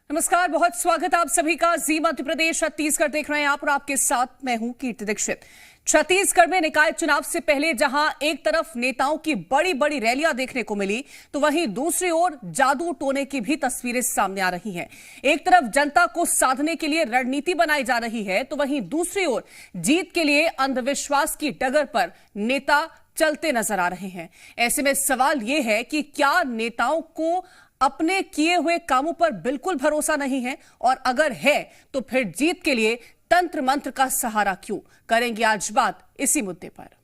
नमस्कार, बहुत स्वागत आप सभी का। जी मध्य प्रदेश छत्तीसगढ़ देख रहे हैं आप और आपके साथ मैं हूं कीर्ति दीक्षित। छत्तीसगढ़ में निकाय चुनाव से पहले जहां एक तरफ नेताओं की बड़ी बड़ी रैलियां देखने को मिली, तो वहीं दूसरी ओर जादू टोने की भी तस्वीरें सामने आ रही हैं। एक तरफ जनता को साधने के लिए रणनीति बनाई जा रही है, तो वहीं दूसरी ओर जीत के लिए अंधविश्वास की डगर पर नेता चलते नजर आ रहे हैं। ऐसे में सवाल यह है कि क्या नेताओं को अपने किए हुए कामों पर बिल्कुल भरोसा नहीं है, और अगर है तो फिर जीत के लिए तंत्र मंत्र का सहारा क्यों? करेंगे आज बात इसी मुद्दे पर।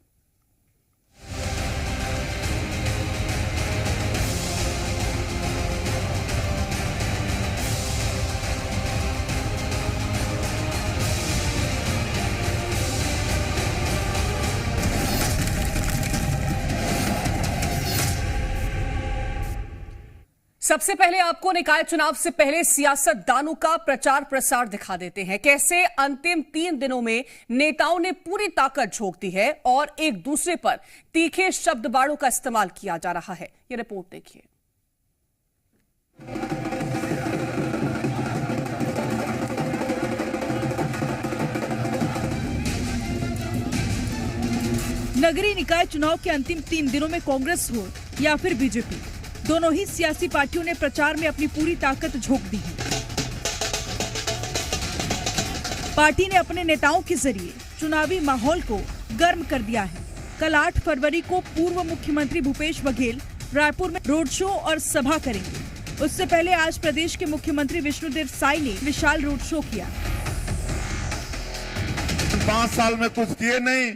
सबसे पहले आपको निकाय चुनाव से पहले सियासतदानों का प्रचार प्रसार दिखा देते हैं। कैसे अंतिम 3 दिनों में नेताओं ने पूरी ताकत झोंक दी है और एक दूसरे पर तीखे शब्द बाणों का इस्तेमाल किया जा रहा है। ये रिपोर्ट देखिए। नगरीय निकाय चुनाव के अंतिम 3 दिनों में कांग्रेस हो या फिर बीजेपी, दोनों ही सियासी पार्टियों ने प्रचार में अपनी पूरी ताकत झोंक दी है। पार्टी ने अपने नेताओं के जरिए चुनावी माहौल को गर्म कर दिया है। कल 8 फरवरी को पूर्व मुख्यमंत्री भूपेश बघेल रायपुर में रोड शो और सभा करेंगे। उससे पहले आज प्रदेश के मुख्यमंत्री विष्णुदेव साय ने विशाल रोड शो किया। 5 साल में कुछ किए नहीं,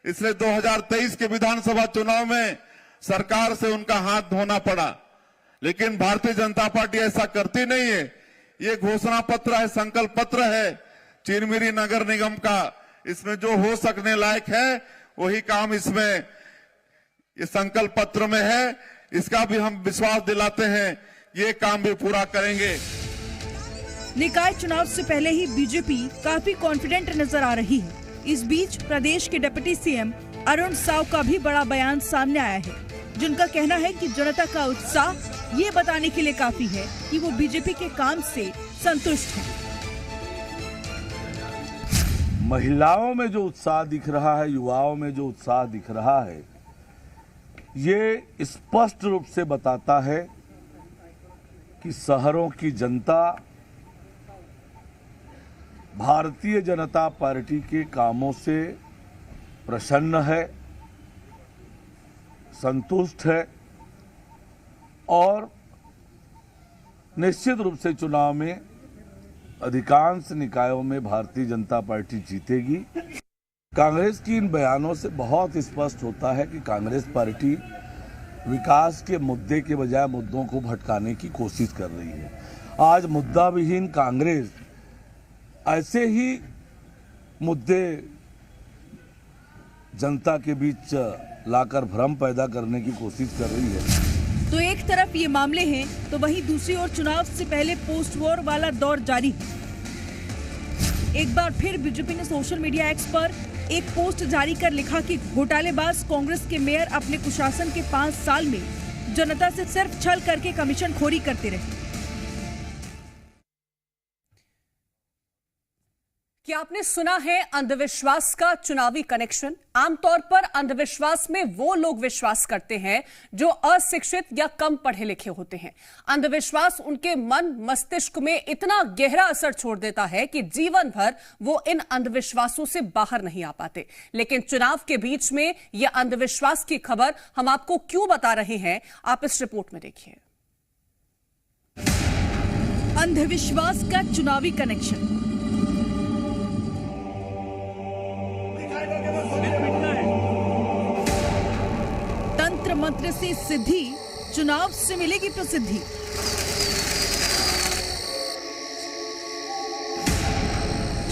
इसलिए 2023 के विधानसभा चुनाव में सरकार से उनका हाथ धोना पड़ा। लेकिन भारतीय जनता पार्टी ऐसा करती नहीं है। ये घोषणा पत्र है, संकल्प पत्र है चिरमिरी नगर निगम का। इसमें जो हो सकने लायक है वही काम इसमें ये संकल्प पत्र में है। इसका भी हम विश्वास दिलाते हैं, ये काम भी पूरा करेंगे। निकाय चुनाव से पहले ही बीजेपी काफी कॉन्फिडेंट नजर आ रही है। इस बीच प्रदेश के डिप्टी सीएम अरुण साव का भी बड़ा बयान सामने आया है, जिनका कहना है कि जनता का उत्साह ये बताने के लिए काफी है कि वो बीजेपी के काम से संतुष्ट हैं। महिलाओं में जो उत्साह दिख रहा है, युवाओं में जो उत्साह दिख रहा है, ये स्पष्ट रूप से बताता है कि शहरों की जनता भारतीय जनता पार्टी के कामों से प्रसन्न है, संतुष्ट है और निश्चित रूप से चुनाव में अधिकांश निकायों में भारतीय जनता पार्टी जीतेगी। कांग्रेस की इन बयानों से बहुत स्पष्ट होता है कि कांग्रेस पार्टी विकास के मुद्दे के बजाय मुद्दों को भटकाने की कोशिश कर रही है। आज मुद्दा विहीन कांग्रेस ऐसे ही मुद्दे जनता के बीच लाकर भ्रम पैदा करने की कोशिश कर रही है। तो एक तरफ ये मामले हैं, तो वहीं दूसरी ओर चुनाव से पहले पोस्ट वॉर वाला दौर जारी है। एक बार फिर बीजेपी ने सोशल मीडिया एक्स पर एक पोस्ट जारी कर लिखा कि घोटालेबाज कांग्रेस के मेयर अपने कुशासन के 5 साल में जनता से सिर्फ छल करके कमीशन खोरी करते रहे। क्या आपने सुना है अंधविश्वास का चुनावी कनेक्शन? आमतौर पर अंधविश्वास में वो लोग विश्वास करते हैं जो अशिक्षित या कम पढ़े लिखे होते हैं। अंधविश्वास उनके मन मस्तिष्क में इतना गहरा असर छोड़ देता है कि जीवन भर वो इन अंधविश्वासों से बाहर नहीं आ पाते। लेकिन चुनाव के बीच में यह अंधविश्वास की खबर हम आपको क्यों बता रहे हैं, आप इस रिपोर्ट में देखिए। अंधविश्वास का चुनावी कनेक्शन। तंत्र मंत्र से सिद्धि, चुनाव से मिलेगी प्रसिद्धि।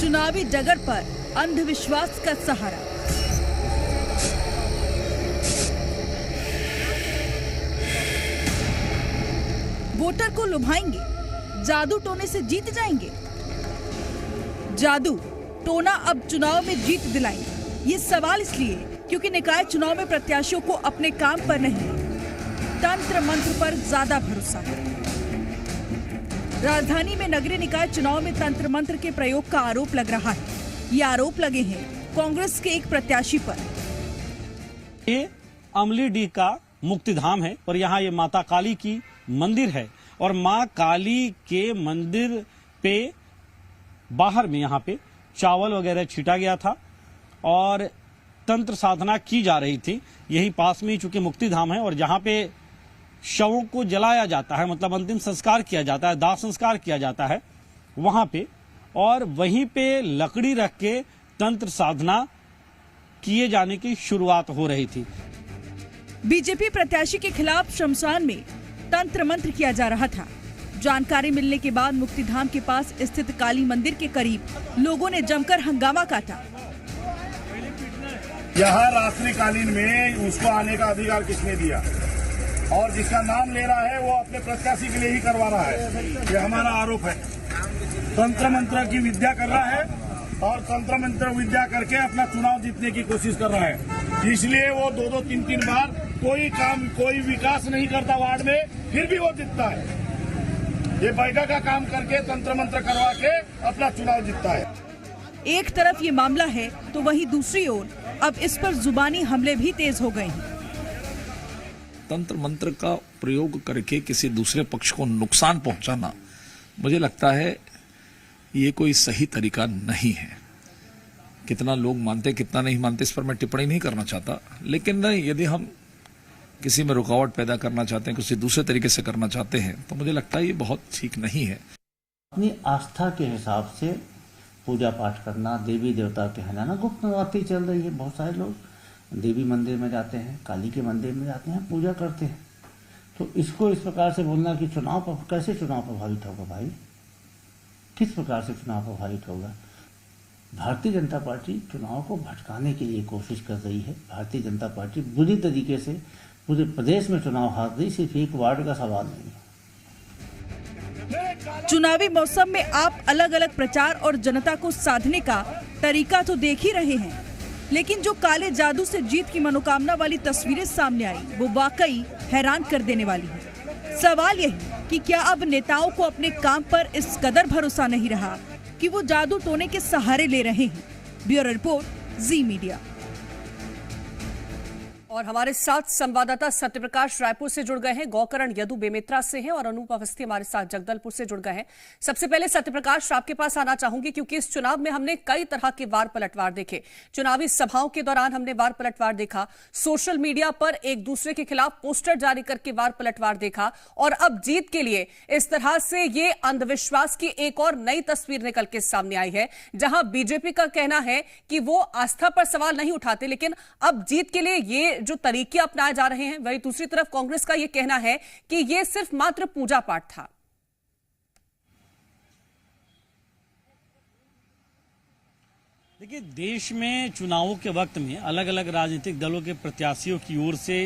चुनावी डगर पर अंधविश्वास का सहारा। वोटर को लुभाएंगे, जादू टोने से जीत जाएंगे। जादू टोना अब चुनाव में जीत दिलाएंगे। ये सवाल इसलिए क्योंकि निकाय चुनाव में प्रत्याशियों को अपने काम पर नहीं, तंत्र मंत्र पर ज्यादा भरोसा है। राजधानी में नगरीय निकाय चुनाव में तंत्र मंत्र के प्रयोग का आरोप लग रहा है। ये आरोप लगे हैं कांग्रेस के एक प्रत्याशी पर। ये अमलीडीह का मुक्तिधाम है और यहाँ ये माता काली की मंदिर है और माँ काली के मंदिर पे बाहर में यहाँ पे चावल वगैरह छीटा गया था और तंत्र साधना की जा रही थी। यही पास में ही चूंकि मुक्तिधाम है और जहाँ पे शवों को जलाया जाता है, मतलब अंतिम संस्कार किया जाता है, दाह संस्कार किया जाता है वहां पे, और वहीं पे लकड़ी रख के तंत्र साधना किए जाने की शुरुआत हो रही थी। बीजेपी प्रत्याशी के खिलाफ शमशान में तंत्र मंत्र किया जा रहा था। जानकारी मिलने के बाद मुक्तिधाम के पास स्थित काली मंदिर के करीब लोगों ने जमकर हंगामा काटा। यहाँ रात्रिकालीन में उसको आने का अधिकार किसने दिया? और जिसका नाम ले रहा है वो अपने प्रत्याशी के लिए ही करवा रहा है। ये हमारा आरोप है। तंत्र मंत्र की विद्या कर रहा है और तंत्र मंत्र विद्या करके अपना चुनाव जीतने की कोशिश कर रहा है। इसलिए वो दो तीन बार कोई विकास नहीं करता वार्ड में, फिर भी वो जीतता है। ये बैठक का काम करके तंत्र मंत्र करवा के अपना चुनाव जीतता है। एक तरफ ये मामला है तो वहीं दूसरी ओर अब इस पर जुबानी हमले भी तेज हो गए हैं। तंत्र मंत्र का प्रयोग करके किसी दूसरे पक्ष को नुकसान पहुंचाना, मुझे लगता है ये कोई सही तरीका नहीं है। कितना लोग मानते कितना नहीं मानते इस पर मैं टिप्पणी नहीं करना चाहता, लेकिन यदि हम किसी में रुकावट पैदा करना चाहते हैं, किसी दूसरे तरीके से करना चाहते हैं, तो मुझे लगता है ये बहुत ठीक नहीं है। अपनी आस्था के हिसाब से पूजा पाठ करना, देवी देवता कहलाना, गुप्त नवरात्रि चल रही है, बहुत सारे लोग देवी मंदिर में जाते हैं, काली के मंदिर में जाते हैं, पूजा करते हैं। तो इसको इस प्रकार से बोलना कि कैसे चुनाव प्रभावित होगा भाई? किस प्रकार से चुनाव प्रभावित होगा? भारतीय जनता पार्टी चुनाव को भटकाने के लिए कोशिश कर रही है। भारतीय जनता पार्टी बुरी तरीके से पूरे प्रदेश में चुनाव हार रही, सिर्फ एक वार्ड का सवाल नहीं है। चुनावी मौसम में आप अलग अलग प्रचार और जनता को साधने का तरीका तो देख ही रहे हैं, लेकिन जो काले जादू से जीत की मनोकामना वाली तस्वीरें सामने आई वो वाकई हैरान कर देने वाली है। सवाल यही कि क्या अब नेताओं को अपने काम पर इस कदर भरोसा नहीं रहा कि वो जादू टोने के सहारे ले रहे हैं। ब्यूरो रिपोर्ट, जी मीडिया। और हमारे साथ संवाददाता सत्यप्रकाश रायपुर से जुड़ गए हैं, गौकरण यदु बेमेत्रा से हैं और अनूप अवस्थी हमारे साथ जगदलपुर से जुड़ गए हैं। सबसे पहले सत्यप्रकाश, आपके पास आना चाहूंगी क्योंकि इस चुनाव में हमने कई तरह के वार पलटवार देखे। चुनावी सभाओं के दौरान हमने वार पलटवार देखा, सोशल मीडिया पर एक दूसरे के खिलाफ पोस्टर जारी करके वार पलटवार देखा, और अब जीत के लिए इस तरह से ये अंधविश्वास की एक और नई तस्वीर निकल के सामने आई है, जहां बीजेपी का कहना है कि वो आस्था पर सवाल नहीं उठाते, लेकिन अब जीत के लिए ये जो तरीके अपनाए जा रहे हैं, वही दूसरी तरफ कांग्रेस का यह कहना है कि यह सिर्फ मात्र पूजा पाठ था। देखिए, देश में चुनावों के वक्त में अलग अलग राजनीतिक दलों के प्रत्याशियों की ओर से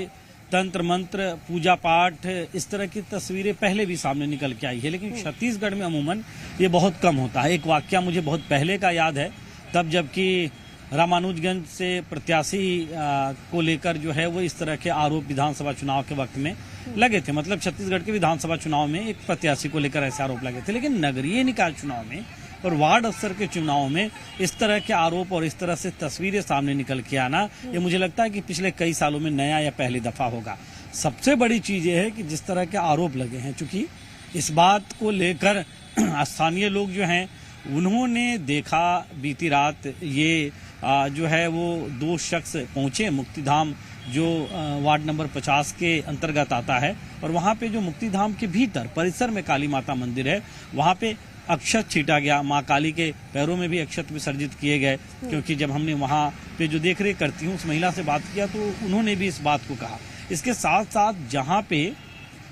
तंत्र मंत्र, पूजा पाठ, इस तरह की तस्वीरें पहले भी सामने निकल के आई है, लेकिन छत्तीसगढ़ में अमूमन ये बहुत कम होता है। एक वाकया मुझे बहुत पहले का याद है, तब जबकि रामानुजगंज से प्रत्याशी को लेकर जो है वो इस तरह के आरोप विधानसभा चुनाव के वक्त में लगे थे। मतलब छत्तीसगढ़ के विधानसभा चुनाव में एक प्रत्याशी को लेकर ऐसे आरोप लगे थे, लेकिन नगरीय निकाय चुनाव में और वार्ड स्तर के चुनाव में इस तरह के आरोप और इस तरह से तस्वीरें सामने निकल के आना, ये मुझे लगता है कि पिछले कई सालों में नया या पहली दफा होगा। सबसे बड़ी चीज ये है कि जिस तरह के आरोप लगे हैं, चूंकि इस बात को लेकर स्थानीय लोग जो हैं उन्होंने देखा बीती रात ये जो है वो 2 शख्स पहुंचे मुक्तिधाम, जो वार्ड नंबर 50 के अंतर्गत आता है, और वहां पे जो मुक्तिधाम के भीतर परिसर में काली माता मंदिर है, वहां पे अक्षत छीटा गया। माँ काली के पैरों में भी अक्षत विसर्जित किए गए, क्योंकि जब हमने वहां पे जो देखरेख करती हूँ उस महिला से बात किया तो उन्होंने भी इस बात को कहा। इसके साथ साथ जहाँ पे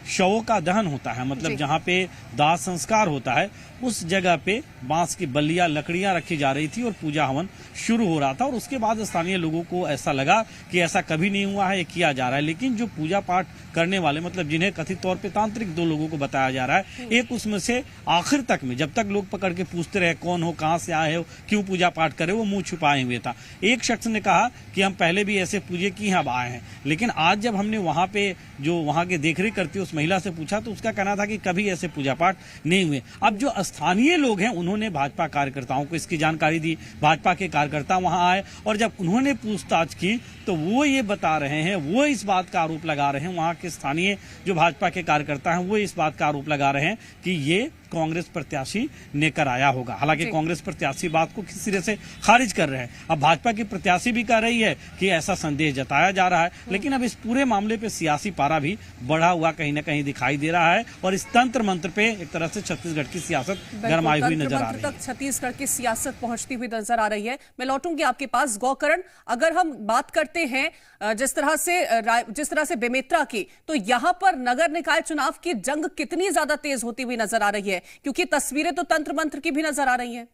शवों का दहन होता है, मतलब जहाँ पे दाह संस्कार होता है, उस जगह पे बांस की बल्लियां, लकड़ियां रखी जा रही थी और पूजा हवन शुरू हो रहा था। और उसके बाद स्थानीय लोगों को ऐसा लगा कि ऐसा कभी नहीं हुआ है, ये किया जा रहा है। लेकिन जो पूजा पाठ करने वाले, मतलब जिन्हें कथित तौर पे तांत्रिक 2 लोगों को बताया जा रहा है, एक उसमें से आखिर तक में जब तक लोग पकड़ के पूछते रहे कौन हो, कहाँ से आए हो, क्यों पूजा पाठ करे, वो मुंह छुपाए हुए था। एक शख्स ने कहा कि हम पहले भी ऐसे पूजे की अब आए हैं, लेकिन आज जब हमने वहां पे जो वहां के देखरेख करती है उस महिला से पूछा तो उसका कहना था कि कभी ऐसे पूजा पाठ नहीं हुए। अब जो स्थानीय लोग हैं उन्होंने भाजपा कार्यकर्ताओं को इसकी जानकारी दी, भाजपा के कार्यकर्ता वहां आए और जब उन्होंने पूछताछ की तो वो ये बता रहे हैं, वो इस बात का आरोप लगा रहे हैं, वहां के स्थानीय जो भाजपा के कार्यकर्ता हैं वो इस बात का आरोप लगा रहे हैं कि ये कांग्रेस प्रत्याशी ने कराया होगा। हालांकि कांग्रेस प्रत्याशी बात को किसी सिरे से खारिज कर रहे हैं। अब भाजपा की प्रत्याशी भी कह रही है कि ऐसा संदेश जताया जा रहा है, लेकिन अब इस पूरे मामले पे सियासी पारा भी बढ़ा हुआ कहीं ना कहीं दिखाई दे रहा है और इस तंत्र मंत्र पे एक तरह से छत्तीसगढ़ की सियासत गरमाई हुई नजर आ रही है। छत्तीसगढ़ की सियासत पहुंचती हुई नजर आ रही है। मैं लौटूंगी आपके पास गौकरण। अगर हम बात करते हैं जिस तरह से बेमेतरा की, तो यहां पर नगर निकाय चुनाव की जंग कितनी ज्यादा तेज होती हुई नजर आ रही है, क्योंकि तस्वीरें तो तंत्र मंत्र की भी नजर आ रही हैं।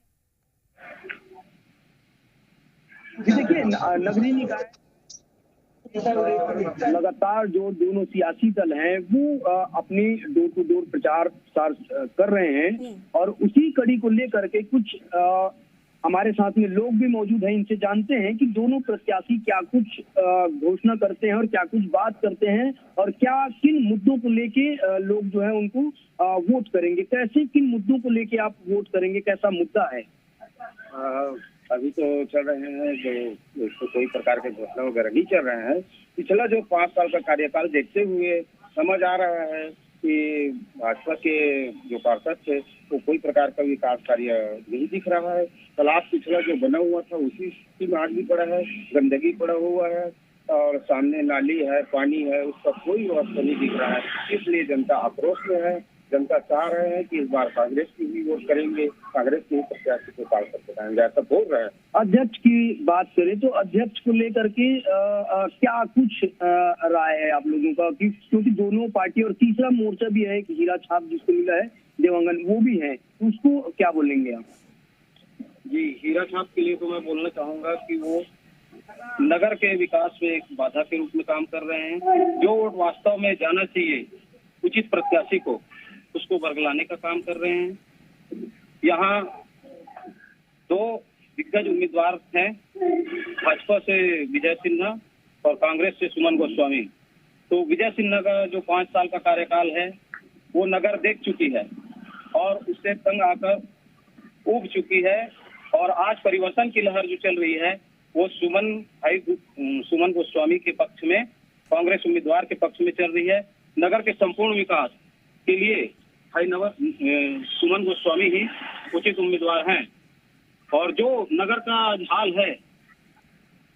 देखिए, नगरीय निकाय लगातार जो दोनों सियासी दल हैं वो अपनी डोर टू डोर प्रचार कर रहे हैं और उसी कड़ी को लेकर के कुछ हमारे साथ में लोग भी मौजूद हैं, इनसे जानते हैं कि दोनों प्रत्याशी क्या कुछ घोषणा करते हैं और क्या कुछ बात करते हैं और क्या किन मुद्दों को लेके लोग जो है उनको वोट करेंगे, कैसे किन मुद्दों को लेके आप वोट करेंगे, कैसा मुद्दा है। अभी तो चल रहे हैं जो इसको कोई प्रकार के घोषणा वगैरह नहीं चल रहे हैं। पिछला जो 5 साल का कार्यकाल देखते हुए समझ आ रहा है कि भाजपा के जो पार्षद थे वो कोई प्रकार का विकास कार्य नहीं दिख रहा है। तालाब पिछला जो बना हुआ था उसी स्थिति में आज भी पड़ा है, गंदगी पड़ा हुआ है और सामने नाली है, पानी है, उसका कोई व्यवस्था नहीं दिख रहा है। इसलिए जनता आक्रोश में है। जनता चाह रहे हैं कि इस बार कांग्रेस की भी वोट करेंगे, कांग्रेस के ही प्रत्याशी को पार्षद बनाएंगे, ऐसा बोल रहे हैं। अध्यक्ष की बात करें तो अध्यक्ष को लेकर के क्या कुछ राय है आप लोगों का, क्योंकि दोनों पार्टी और तीसरा मोर्चा भी है कि हीरा छाप जिसको मिला है देवांगन वो भी है, उसको क्या बोलेंगे आप? जी, हीरा छाप के लिए तो मैं बोलना चाहूंगा कि वो नगर के विकास में एक बाधा के रूप में काम कर रहे हैं। जो वोट वास्तव में जाना चाहिए उचित प्रत्याशी को, उसको बरगलाने का काम कर रहे हैं। यहाँ 2 दिग्गज उम्मीदवार हैं, भाजपा से विजय सिन्हा और कांग्रेस से सुमन गोस्वामी। तो विजय सिन्हा का जो 5 साल का कार्यकाल है वो नगर देख चुकी है और उससे तंग आकर उब चुकी है और आज परिवर्तन की लहर जो चल रही है वो सुमन गोस्वामी के पक्ष में, कांग्रेस उम्मीदवार के पक्ष में चल रही है। नगर के संपूर्ण विकास के लिए सुमन गोस्वामी ही उचित उम्मीदवार हैं और जो नगर का हाल है,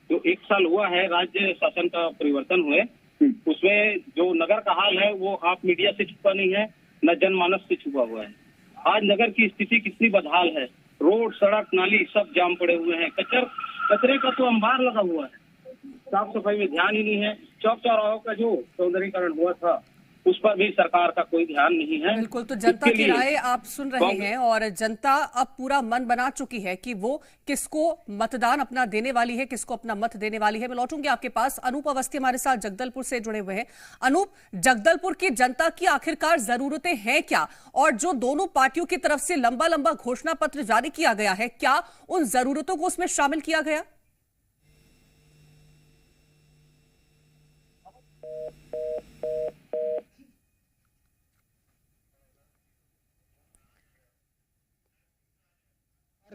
जो 1 साल हुआ है राज्य शासन का परिवर्तन हुए, उसमें जो नगर का हाल है वो आप मीडिया से छुपा नहीं है, न जनमानस से छुपा हुआ है। आज नगर की स्थिति कितनी बदहाल है, रोड, सड़क, नाली सब जाम पड़े हुए हैं, कचरे का तो अंबार लगा हुआ है, साफ सफाई में ध्यान ही नहीं है। चौक चौराहों का जो सौंदर्यीकरण हुआ था उस पर भी सरकार का कोई ध्यान नहीं है। बिल्कुल, तो जनता की राय आप सुन रहे हैं और जनता अब पूरा मन बना चुकी है कि वो किसको मतदान अपना देने वाली है, किसको अपना मत देने वाली है। मैं लौटूंगी आपके पास। अनूप अवस्थी हमारे साथ जगदलपुर से जुड़े हुए हैं। अनूप, जगदलपुर की जनता की आखिरकार जरूरतें हैं क्या, और जो दोनों पार्टियों की तरफ से लंबा लंबा घोषणा पत्र जारी किया गया है, क्या उन जरूरतों को उसमें शामिल किया गया?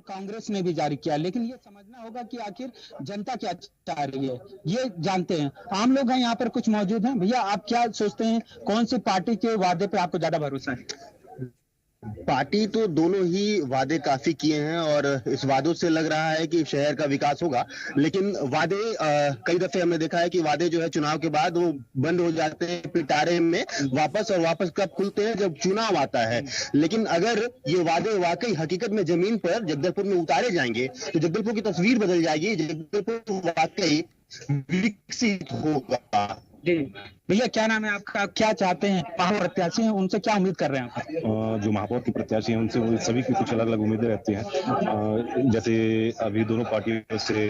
कांग्रेस ने भी जारी किया, लेकिन ये समझना होगा कि आखिर जनता क्या चाह रही है, ये जानते हैं। आम लोग हैं यहाँ पर कुछ मौजूद हैं। भैया, आप क्या सोचते हैं, कौन सी पार्टी के वादे पे आपको ज्यादा भरोसा है? पार्टी तो दोनों ही वादे काफी किए हैं और इस वादों से लग रहा है कि शहर का विकास होगा, लेकिन वादे कई दफे हमने देखा है कि वादे जो है चुनाव के बाद वो बंद हो जाते हैं पिटारे में वापस, और वापस कब खुलते हैं, जब चुनाव आता है। लेकिन अगर ये वादे वाकई हकीकत में जमीन पर जगदलपुर में उतारे जाएंगे तो जगदलपुर की तस्वीर बदल जाएगी, जगदलपुर वाकई विकसित होगा। जी भैया, क्या नाम है आपका, क्या चाहते हैं प्रत्याशी हैं, उनसे क्या उम्मीद कर रहे हैं? जो महापौर के प्रत्याशी हैं उनसे वो सभी की कुछ अलग अलग उम्मीदें रहती हैं। जैसे अभी दोनों पार्टियों से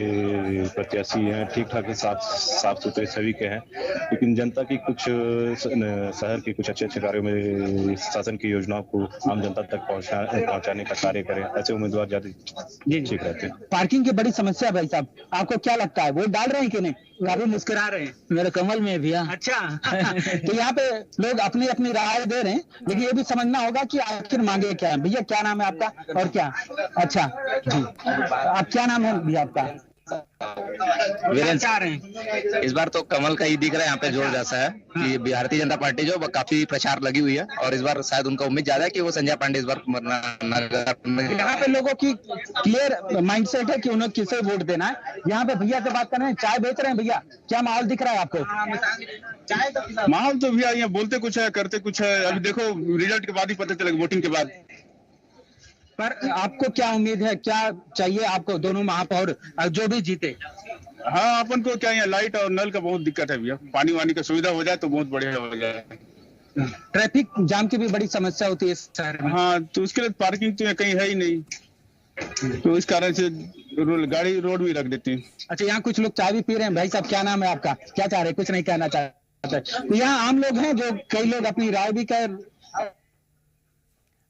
प्रत्याशी हैं, ठीक ठाक साफ सुथरे सभी के हैं, लेकिन जनता की कुछ शहर के कुछ अच्छे अच्छे कार्यों में शासन की योजनाओं को आम जनता तक पहुंचाने का कार्य करें, ऐसे उम्मीदवार ज्यादा ठीक रहते हैं। पार्किंग की बड़ी समस्या भाई साहब, आपको क्या लगता है, वोट डाल रहे हैं कि नहीं? काफी मुस्कुरा रहे हैं। मेरे कमल में भैया। अच्छा, तो यहाँ पे लोग अपनी अपनी राय दे रहे हैं, लेकिन ये भी समझना होगा कि आखिर मांगे क्या है। भैया क्या नाम है आपका और क्या? अच्छा जी, आप क्या नाम है भैया आपका? वीरेंद्र, इस बार तो कमल का ही दिख रहा है यहाँ पे जोर जैसा है कि भारतीय जनता पार्टी जो काफी प्रचार लगी हुई है और इस बार शायद उनका उम्मीद ज्यादा है कि वो संजय पांडे इस बार यहाँ पे लोगों की क्लियर माइंडसेट है कि उन्हें किसे वोट देना है। यहाँ पे भैया से बात कर रहे हैं, चाय बेच रहे हैं भैया, क्या माहौल दिख रहा है आपको? माहौल तो भैया यहाँ बोलते कुछ है करते कुछ है, अभी देखो रिजल्ट के बाद ही पता चलेगा, वोटिंग के बाद। पर आपको क्या उम्मीद है, क्या चाहिए आपको दोनों महापौर जो भी जीते? हाँ, अपन को क्या यहाँ लाइट और नल का बहुत दिक्कत है भैया, पानी वानी का सुविधा हो जाए तो बहुत बढ़िया हो जाए। ट्रैफिक जाम की भी बड़ी समस्या होती है इस शहर में। हाँ, तो उसके लिए पार्किंग तो यहाँ कहीं है ही नहीं, तो इस कारण से गाड़ी रोड भी रख देती है। अच्छा, यहाँ कुछ लोग चाय भी पी रहे हैं। भाई साहब क्या नाम है आपका, क्या चाह रहे? कुछ नहीं कहना चाहते। तो यहाँ आम लोग हैं जो कई लोग अपनी राय भी कह।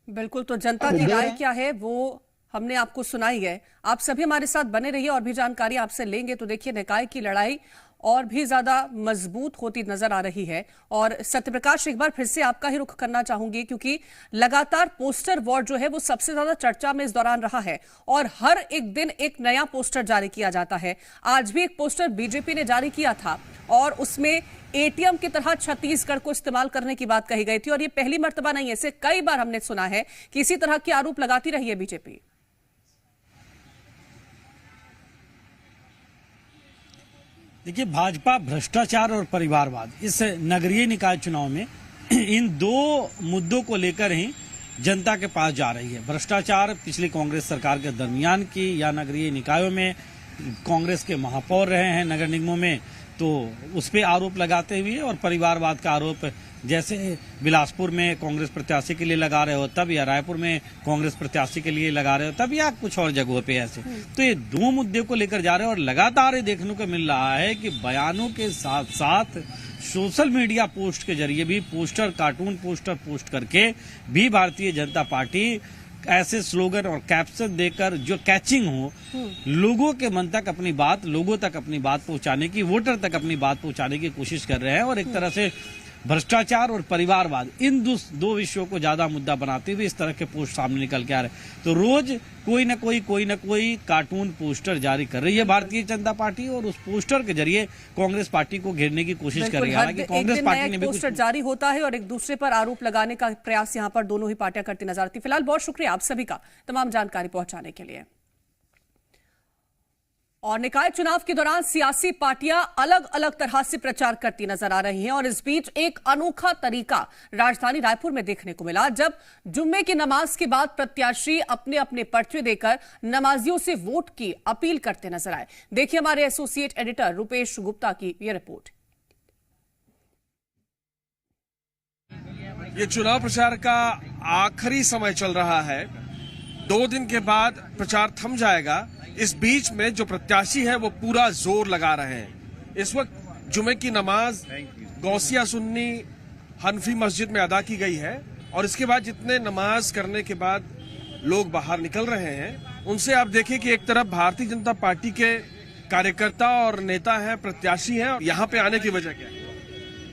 बिल्कुल, तो जनता की राय क्या है वो हमने आपको सुनाई है। आप सभी हमारे साथ बने रहिए और भी जानकारी आपसे लेंगे। तो देखिए, निकाय की लड़ाई और भी ज्यादा मजबूत होती नजर आ रही है। और सत्यप्रकाश, एक बार फिर से आपका ही रुख करना चाहूंगी, क्योंकि लगातार पोस्टर वॉर जो है वो सबसे ज्यादा चर्चा में इस दौरान रहा है और हर एक दिन एक नया पोस्टर जारी किया जाता है। आज भी एक पोस्टर बीजेपी ने जारी किया था और उसमें एटीएम की तरह छत्तीसगढ़ को इस्तेमाल करने की बात कही गई थी। और ये पहली मर्तबा नहीं है, ऐसे कई बार हमने सुना है कि इसी तरह के आरोप लगाती रही है बीजेपी। देखिए, भाजपा भ्रष्टाचार और परिवारवाद इस नगरीय निकाय चुनाव में इन दो मुद्दों को लेकर ही जनता के पास जा रही है। भ्रष्टाचार पिछली कांग्रेस सरकार के दरमियान की या नगरीय निकायों में कांग्रेस के महापौर रहे हैं नगर निगमों में, तो उस पर आरोप लगाते हुए, और परिवारवाद का आरोप जैसे बिलासपुर में कांग्रेस प्रत्याशी के लिए लगा रहे हो तब, या रायपुर में कांग्रेस प्रत्याशी के लिए लगा रहे हो तब, या कुछ और जगहों पे ऐसे। तो ये दो मुद्दे को लेकर जा रहे हैं और लगातार ये देखने को मिल रहा है कि बयानों के साथ साथ सोशल मीडिया पोस्ट के जरिए भी पोस्टर, कार्टून पोस्टर पोस्ट करके भी भारतीय जनता पार्टी ऐसे स्लोगन और कैप्शन देकर जो कैचिंग हो, लोगों के मन तक अपनी बात, लोगों तक अपनी बात पहुंचाने की, वोटर तक अपनी बात पहुंचाने की कोशिश कर रहे हैं। और एक तरह से भ्रष्टाचार और परिवारवाद, इन दो विषयों को ज्यादा मुद्दा बनाते हुए इस तरह के पोस्ट सामने निकल के आ रहे हैं। तो रोज कोई न कोई कार्टून पोस्टर जारी कर रही है भारतीय जनता पार्टी और उस पोस्टर के जरिए कांग्रेस पार्टी को घेरने की कोशिश कर रही है। हालांकि कांग्रेस पार्टी ने भी पोस्टर जारी होता है और एक दूसरे पर आरोप लगाने का प्रयास यहाँ पर दोनों ही पार्टियां करती नजर आती। फिलहाल बहुत शुक्रिया आप सभी का तमाम जानकारी पहुंचाने के लिए। और निकाय चुनाव के दौरान सियासी पार्टियां अलग अलग तरह से प्रचार करती नजर आ रही हैं और इस बीच एक अनोखा तरीका राजधानी रायपुर में देखने को मिला, जब जुम्मे की नमाज के बाद प्रत्याशी अपने अपने पर्चे देकर नमाजियों से वोट की अपील करते नजर आए। देखिए हमारे एसोसिएट एडिटर रुपेश गुप्ता की यह रिपोर्ट। ये चुनाव प्रचार का आखिरी समय चल रहा है, 2 दिन के बाद प्रचार थम जाएगा। इस बीच में जो प्रत्याशी है वो पूरा जोर लगा रहे हैं। इस वक्त जुमे की नमाज गौसिया सुन्नी हनफी मस्जिद में अदा की गई है और इसके बाद जितने नमाज करने के बाद लोग बाहर निकल रहे हैं, उनसे आप देखिए कि एक तरफ भारतीय जनता पार्टी के कार्यकर्ता और नेता हैं, प्रत्याशी हैं, और यहाँ पे आने की वजह क्या है?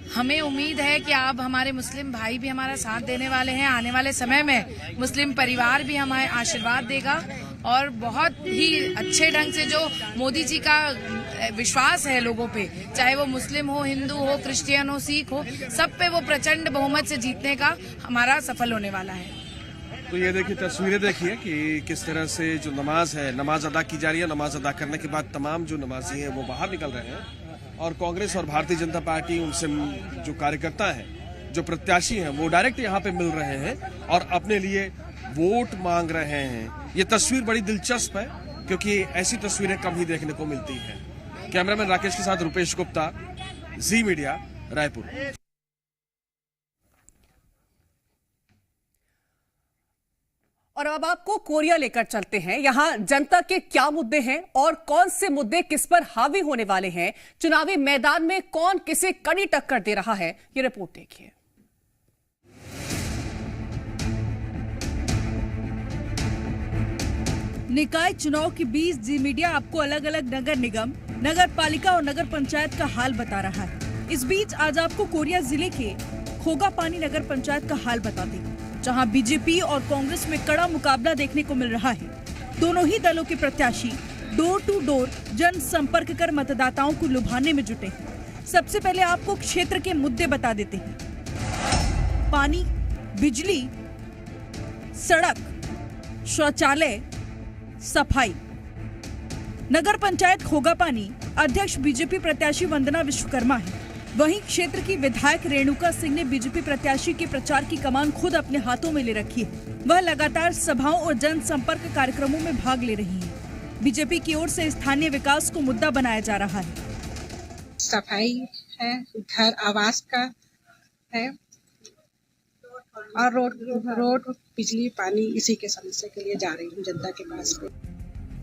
हमें उम्मीद है कि अब हमारे मुस्लिम भाई भी हमारा साथ देने वाले हैं। आने वाले समय में मुस्लिम परिवार भी हमें आशीर्वाद देगा और बहुत ही अच्छे ढंग से जो मोदी जी का विश्वास है लोगों पे, चाहे वो मुस्लिम हो, हिंदू हो, क्रिश्चियन हो, सिख हो, सब पे वो प्रचंड बहुमत से जीतने का हमारा सफल होने वाला है। तो ये देखिए, तस्वीरें देखिए कि किस तरह से जो नमाज है, नमाज अदा की जा रही है। नमाज अदा करने के बाद तमाम जो नमाजी हैं वो बाहर निकल रहे हैं और कांग्रेस और भारतीय जनता पार्टी, उनसे जो कार्यकर्ता हैं, जो प्रत्याशी हैं, वो डायरेक्ट यहाँ पे मिल रहे हैं और अपने लिए वोट मांग रहे हैं। ये तस्वीर बड़ी दिलचस्प है क्योंकि ऐसी तस्वीरें कम ही देखने को मिलती हैं। कैमरामैन राकेश के साथ रुपेश गुप्ता, जी मीडिया, रायपुर। और अब आपको कोरिया लेकर चलते हैं। यहां जनता के क्या मुद्दे हैं और कौन से मुद्दे किस पर हावी होने वाले हैं, चुनावी मैदान में कौन किसे कड़ी टक्कर दे रहा है, ये रिपोर्ट देखिए। निकाय चुनाव के बीच जी मीडिया आपको अलग अलग नगर निगम, नगर पालिका और नगर पंचायत का हाल बता रहा है। इस बीच आज आपको कोरिया जिले के खोगापानी नगर पंचायत का हाल बताते हैं, जहां बीजेपी और कांग्रेस में कड़ा मुकाबला देखने को मिल रहा है। दोनों ही दलों के प्रत्याशी डोर टू डोर जन संपर्क कर मतदाताओं को लुभाने में जुटे हैं। सबसे पहले आपको क्षेत्र के मुद्दे बता देते हैं। पानी, बिजली, सड़क, शौचालय, सफाई। नगर पंचायत खोगापानी अध्यक्ष बीजेपी प्रत्याशी वंदना विश्वकर्मा है। वहीं क्षेत्र की विधायक रेणुका सिंह ने बीजेपी प्रत्याशी के प्रचार की कमान खुद अपने हाथों में ले रखी है। वह लगातार सभाओं और जनसंपर्क कार्यक्रमों में भाग ले रही है। बीजेपी की ओर से स्थानीय विकास को मुद्दा बनाया जा रहा है। सफाई है, घर आवास का है और रोड बिजली पानी इसी के समस्या के लिए जा रही हूँ जनता के पास में।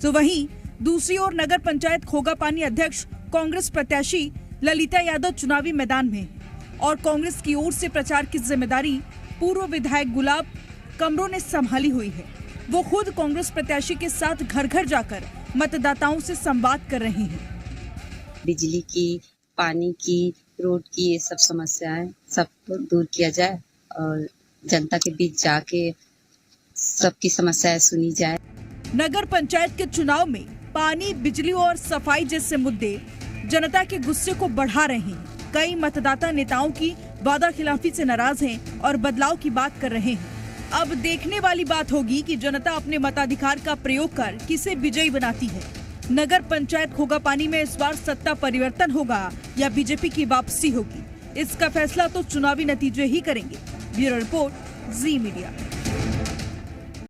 तो वहीं दूसरी ओर नगर पंचायत खोगापानी अध्यक्ष कांग्रेस प्रत्याशी ललिता यादव चुनावी मैदान में है और कांग्रेस की ओर से प्रचार की जिम्मेदारी पूर्व विधायक गुलाब कमरों ने संभाली हुई है। वो खुद कांग्रेस प्रत्याशी के साथ घर घर जाकर मतदाताओं से संवाद कर रहे हैं। बिजली की, पानी की, रोड की ये सब समस्याएं सब दूर किया जाए और जनता के बीच जाके सबकी समस्याएं सुनी जाए। नगर पंचायत के चुनाव में पानी, बिजली और सफाई जैसे मुद्दे जनता के गुस्से को बढ़ा रहे हैं। कई मतदाता नेताओं की वादा खिलाफी से नाराज हैं और बदलाव की बात कर रहे हैं। अब देखने वाली बात होगी कि जनता अपने मताधिकार का प्रयोग कर किसे विजयी बनाती है। नगर पंचायत खोगापानी में इस बार सत्ता परिवर्तन होगा या बीजेपी की वापसी होगी, इसका फैसला तो चुनावी नतीजे ही करेंगे। ब्यूरो रिपोर्ट, जी मीडिया।